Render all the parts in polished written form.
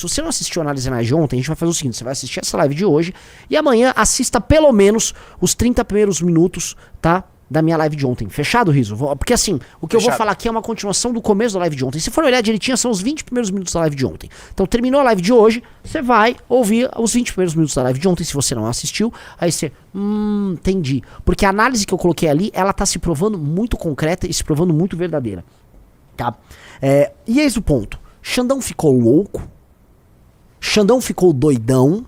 Se você não assistiu a análise de ontem, a gente vai fazer o seguinte, você vai assistir essa live de hoje e amanhã assista pelo menos os 30 primeiros minutos, tá? Da minha live de ontem. Fechado, Riso? Porque assim, o que eu vou falar aqui é uma continuação do começo da live de ontem. Se for olhar direitinho, são os 20 primeiros minutos da live de ontem. Então, terminou a live de hoje, você vai ouvir os 20 primeiros minutos da live de ontem, se você não assistiu. Aí você, entendi. Porque a análise que eu coloquei ali, ela tá se provando muito concreta e se provando muito verdadeira. Tá? E eis o ponto. Xandão ficou louco. Xandão ficou doidão.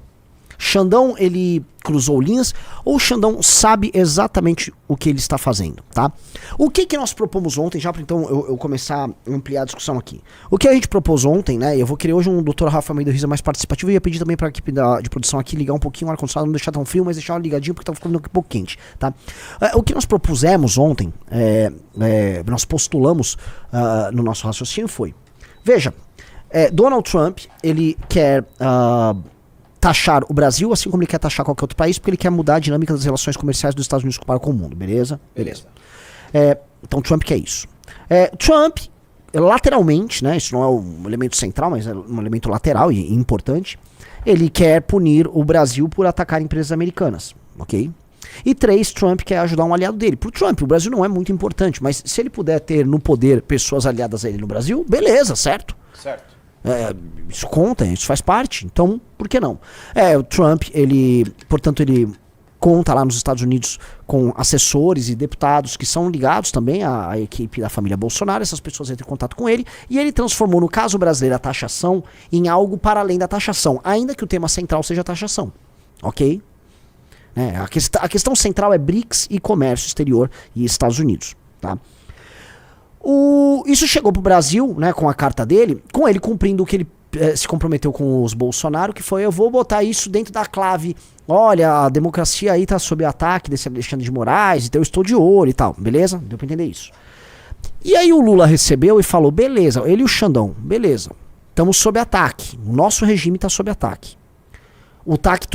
Xandão, ele cruzou linhas, ou o Xandão sabe exatamente o que ele está fazendo, tá? O que nós propomos ontem, já para então eu começar a ampliar a discussão aqui. O que a gente propôs ontem, né, eu vou querer hoje um Dr. Rafa Almeida Risa mais participativo, e ia pedir também para a equipe de produção aqui ligar um pouquinho o ar-condicionado, não deixar tão frio, mas deixar ligadinho porque tá ficando um pouco quente, tá? O que nós propusemos ontem, nós postulamos no nosso raciocínio foi, veja, Donald Trump, ele quer... taxar o Brasil, assim como ele quer taxar qualquer outro país, porque ele quer mudar a dinâmica das relações comerciais dos Estados Unidos com o mundo, beleza? Beleza. Então Trump quer isso. Trump, lateralmente, né, isso não é um elemento central, mas é um elemento lateral e importante, ele quer punir o Brasil por atacar empresas americanas, ok? E 3, Trump quer ajudar um aliado dele. Pro Trump, o Brasil não é muito importante, mas se ele puder ter no poder pessoas aliadas a ele no Brasil, beleza, certo? Certo. Isso conta, isso faz parte, então por que não? O Trump, portanto, ele conta lá nos Estados Unidos com assessores e deputados que são ligados também à equipe da família Bolsonaro. Essas pessoas entram em contato com ele e ele transformou, no caso brasileiro, a taxação em algo para além da taxação, ainda que o tema central seja a taxação, ok? A questão central é BRICS e comércio exterior e Estados Unidos, tá? Isso chegou pro Brasil, né, com a carta dele, com ele cumprindo o que ele se comprometeu com os Bolsonaro, que foi, eu vou botar isso dentro da clave, olha, a democracia aí tá sob ataque desse Alexandre de Moraes, então eu estou de olho e tal, beleza? Deu pra entender isso. E aí o Lula recebeu e falou, beleza, ele e o Xandão, beleza, estamos sob ataque, o nosso regime tá sob ataque. O ataque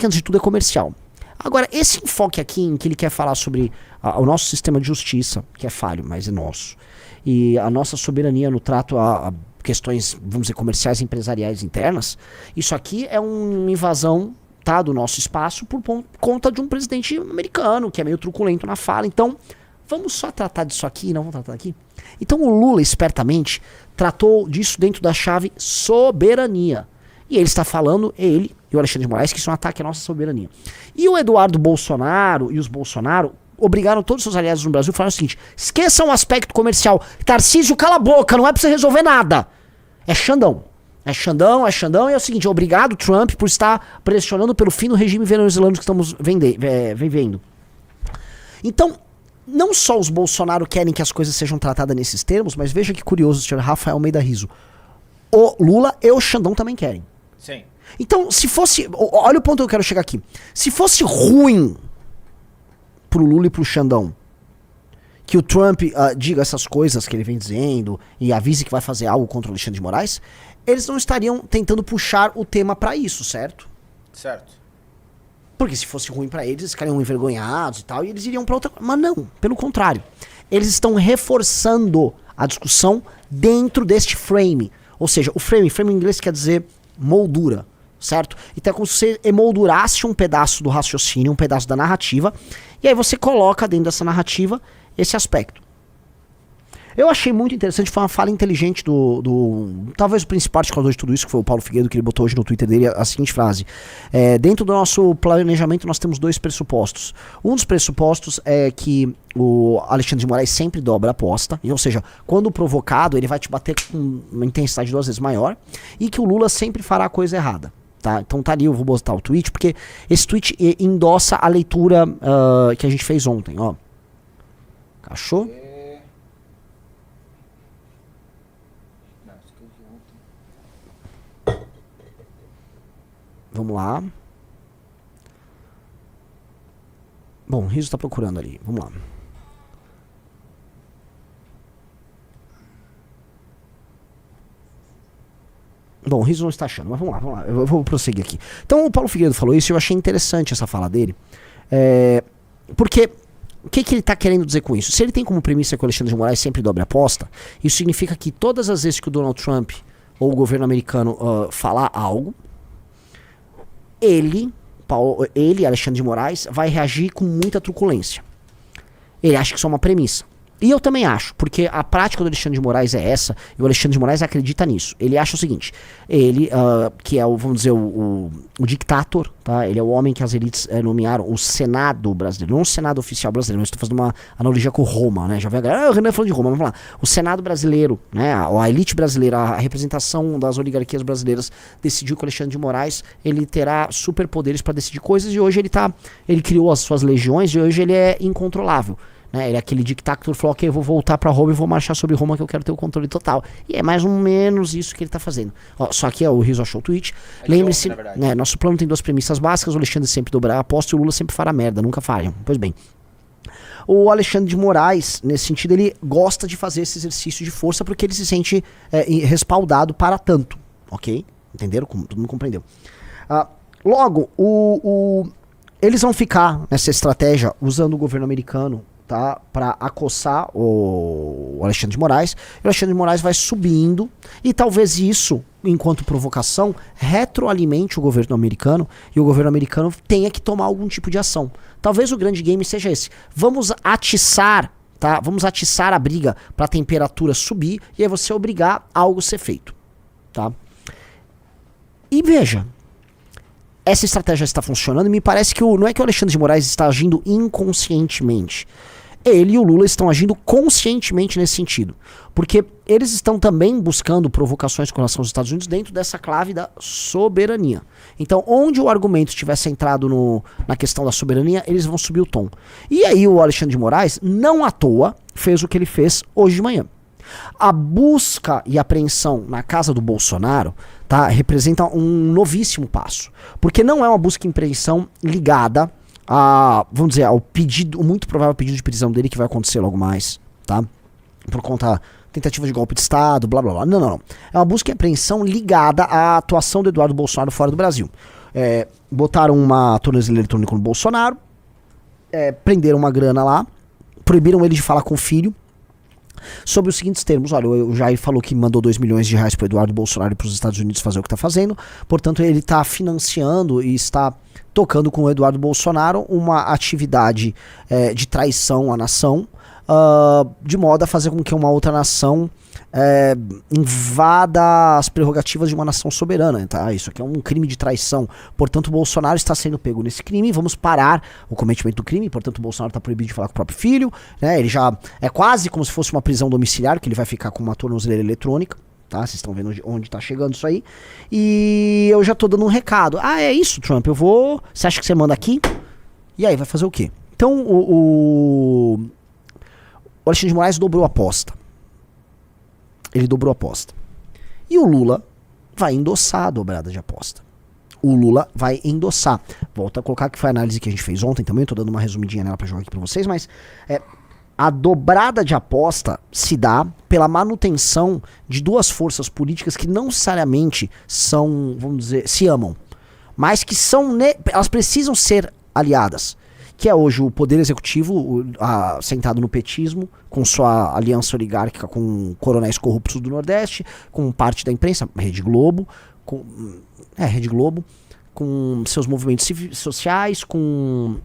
antes de tudo é comercial. Agora, esse enfoque aqui em que ele quer falar sobre o nosso sistema de justiça, que é falho, mas é nosso, e a nossa soberania no trato a questões, vamos dizer, comerciais e empresariais internas, isso aqui é uma invasão, tá, do nosso espaço por conta de um presidente americano, que é meio truculento na fala. Então, vamos só tratar disso aqui, não vamos tratar aqui? Então o Lula, espertamente, tratou disso dentro da chave soberania. E ele está falando, ele e o Alexandre de Moraes, que isso é um ataque à nossa soberania. E o Eduardo Bolsonaro e os Bolsonaro obrigaram todos os seus aliados no Brasil a falar o seguinte, esqueçam o aspecto comercial. Tarcísio, cala a boca, não é pra você resolver nada. É Xandão. É Xandão, e é o seguinte, obrigado Trump por estar pressionando pelo fim do regime venezuelano que estamos vivendo. Então, não só os Bolsonaro querem que as coisas sejam tratadas nesses termos, mas veja que curioso, senhor Rafael Almeida Riso. O Lula e o Xandão também querem. Sim. Então, se fosse... Olha o ponto que eu quero chegar aqui. Se fosse ruim pro Lula e pro Xandão que o Trump diga essas coisas que ele vem dizendo e avise que vai fazer algo contra o Alexandre de Moraes, eles não estariam tentando puxar o tema pra isso, certo? Certo. Porque se fosse ruim pra eles ficariam envergonhados e tal, e eles iriam pra outra... Mas não, pelo contrário. Eles estão reforçando a discussão dentro deste frame. Ou seja, o frame em inglês quer dizer moldura, certo? Então é como se você emoldurasse um pedaço do raciocínio, um pedaço da narrativa, e aí você coloca dentro dessa narrativa esse aspecto. Eu achei muito interessante, foi uma fala inteligente talvez o principal articulador de tudo isso, que foi o Paulo Figueiredo, que ele botou hoje no Twitter dele a seguinte frase. Dentro do nosso planejamento nós temos 2 pressupostos. Um dos pressupostos é que o Alexandre de Moraes sempre dobra a aposta, ou seja, quando provocado ele vai te bater com uma intensidade 2 vezes maior, e que o Lula sempre fará a coisa errada. Tá? Então tá ali, eu vou botar o tweet, porque esse tweet endossa a leitura que a gente fez ontem. Ó. Cachorro? Vamos lá. Bom, o Riso tá procurando ali. Vamos lá. Bom, o Riso não está achando, mas vamos lá. Eu vou prosseguir aqui. Então o Paulo Figueiredo falou isso e eu achei interessante essa fala dele. Porque o que ele está querendo dizer com isso? Se ele tem como premissa que o Alexandre de Moraes sempre dobra a aposta, isso significa que todas as vezes que o Donald Trump ou o governo americano falar algo, ele, Alexandre de Moraes, vai reagir com muita truculência. Ele acha que isso é uma premissa. E eu também acho, porque a prática do Alexandre de Moraes é essa, e o Alexandre de Moraes acredita nisso. Ele acha o seguinte, ele, que é, vamos dizer, o dictator, tá? Ele é o homem que as elites nomearam o Senado brasileiro, não o Senado oficial brasileiro, mas estou fazendo uma analogia com Roma, né? Já vem a galera, o Renan falando de Roma, vamos lá. O Senado brasileiro, né? A elite brasileira, a representação das oligarquias brasileiras decidiu que o Alexandre de Moraes, ele terá superpoderes para decidir coisas, e hoje ele criou as suas legiões, e hoje ele é incontrolável. Né, ele é aquele dictator que falou, ok, eu vou voltar pra Roma e vou marchar sobre Roma que eu quero ter o controle total. E é mais ou menos isso que ele tá fazendo. Ó, só que o Rizzo achou o tweet. Lembre-se, né, nosso plano tem duas premissas básicas, o Alexandre sempre dobrará a aposta e o Lula sempre fará merda, nunca falham. Pois bem, o Alexandre de Moraes, nesse sentido, ele gosta de fazer esse exercício de força porque ele se sente respaldado para tanto, ok? Entenderam? Todo mundo compreendeu. Logo, eles vão ficar nessa estratégia usando o governo americano, tá, para acossar o Alexandre de Moraes. E o Alexandre de Moraes vai subindo, e talvez isso, enquanto provocação, retroalimente o governo americano, e o governo americano tenha que tomar algum tipo de ação. Talvez o grande game seja esse. Vamos atiçar, tá? Vamos atiçar a briga para a temperatura subir, e aí você obrigar algo a ser feito, tá? E veja, essa estratégia está funcionando, e me parece que não é que o Alexandre de Moraes está agindo inconscientemente. Ele e o Lula estão agindo conscientemente nesse sentido. Porque eles estão também buscando provocações com relação aos Estados Unidos dentro dessa clave da soberania. Então, onde o argumento estiver centrado na questão da soberania, eles vão subir o tom. E aí o Alexandre de Moraes, não à toa, fez o que ele fez hoje de manhã. A busca e apreensão na casa do Bolsonaro, tá, representa um novíssimo passo. Porque não é uma busca e apreensão ligada vamos dizer, ao pedido, o muito provável pedido de prisão dele, que vai acontecer logo mais, tá? Por conta tentativa de golpe de Estado, blá blá blá. Não. É uma busca e apreensão ligada à atuação do Eduardo Bolsonaro fora do Brasil. Botaram uma tornozeleira eletrônica no Bolsonaro, prenderam uma grana lá, proibiram ele de falar com o filho, sobre os seguintes termos. Olha, o Jair falou que mandou 2 milhões de reais para o Eduardo Bolsonaro e para os Estados Unidos fazer o que está fazendo, portanto ele está financiando e está tocando com o Eduardo Bolsonaro uma atividade de traição à nação, de modo a fazer com que uma outra nação invada as prerrogativas de uma nação soberana, tá? Isso aqui é um crime de traição, portanto o Bolsonaro está sendo pego nesse crime, vamos parar o cometimento do crime, portanto o Bolsonaro está proibido de falar com o próprio filho, né? Ele já é quase como se fosse uma prisão domiciliar, que ele vai ficar com uma tornozeleira eletrônica, tá? Vocês estão vendo onde tá chegando isso aí. E eu já tô dando um recado. É isso, Trump, você acha que você manda aqui? E aí, vai fazer o quê? Então o Alexandre de Moraes dobrou a aposta. Ele dobrou a aposta. E o Lula vai endossar a dobrada de aposta. O Lula vai endossar. Volto a colocar que foi a análise que a gente fez ontem também. Eu tô dando uma resumidinha nela pra jogar aqui pra vocês, mas a dobrada de aposta se dá pela manutenção de duas forças políticas que não necessariamente são, vamos dizer, se amam, mas que elas precisam ser aliadas. Que é hoje o poder executivo sentado no petismo, com sua aliança oligárquica com coronéis corruptos do Nordeste, com parte da imprensa, Rede Globo, com seus movimentos sociais, com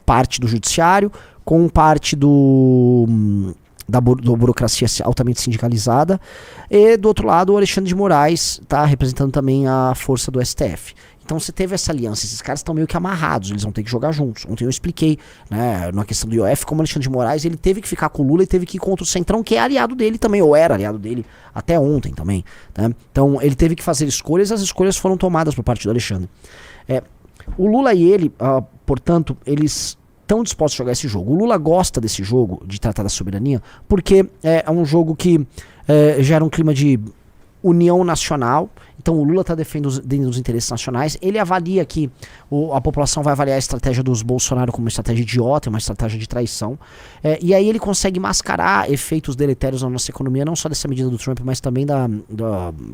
parte do judiciário, com parte da burocracia altamente sindicalizada, e do outro lado o Alexandre de Moraes está representando também a força do STF. Então você teve essa aliança, esses caras estão meio que amarrados, eles vão ter que jogar juntos. Ontem eu expliquei, né, na questão do IOF, como o Alexandre de Moraes, ele teve que ficar com o Lula e teve que ir contra o Centrão, que é aliado dele também, ou era aliado dele até ontem também, né? Então ele teve que fazer escolhas, as escolhas foram tomadas por parte do Alexandre. O Lula e ele, portanto, eles estão dispostos a jogar esse jogo. O Lula gosta desse jogo, de tratar da soberania, porque é um jogo que gera um clima de união nacional, Então o Lula está defendendo os interesses nacionais. Ele avalia que a população vai avaliar a estratégia dos Bolsonaro como uma estratégia idiota, uma estratégia de traição. E aí ele consegue mascarar efeitos deletérios na nossa economia, não só dessa medida do Trump, mas também da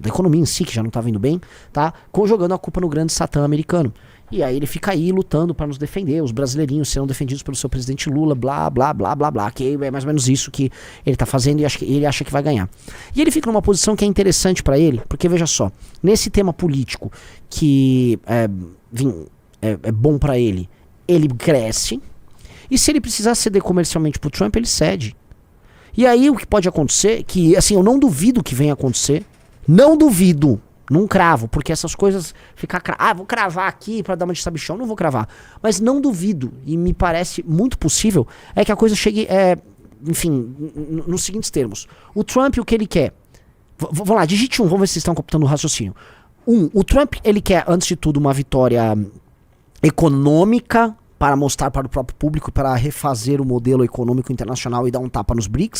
economia em si, que já não está vindo bem, tá? Jogando a culpa no grande satã americano. E aí ele fica aí lutando para nos defender, os brasileirinhos serão defendidos pelo seu presidente Lula, blá, blá, blá, blá, blá, que é mais ou menos isso que ele tá fazendo e ele acha que vai ganhar. E ele fica numa posição que é interessante para ele, porque veja só, nesse tema político que é bom para ele cresce, e se ele precisar ceder comercialmente pro Trump, ele cede. E aí o que pode acontecer, que assim, eu não duvido que venha acontecer, não duvido, não cravo, porque essas coisas vou cravar aqui pra dar uma de sabichão, não vou cravar. Mas não duvido, e me parece muito possível, é que a coisa chegue, enfim, nos seguintes termos. O Trump, o que ele quer? Vamos lá, digite vamos ver se vocês estão computando o raciocínio. O Trump, ele quer, antes de tudo, uma vitória econômica para mostrar para o próprio público, para refazer o modelo econômico internacional e dar um tapa nos BRICS.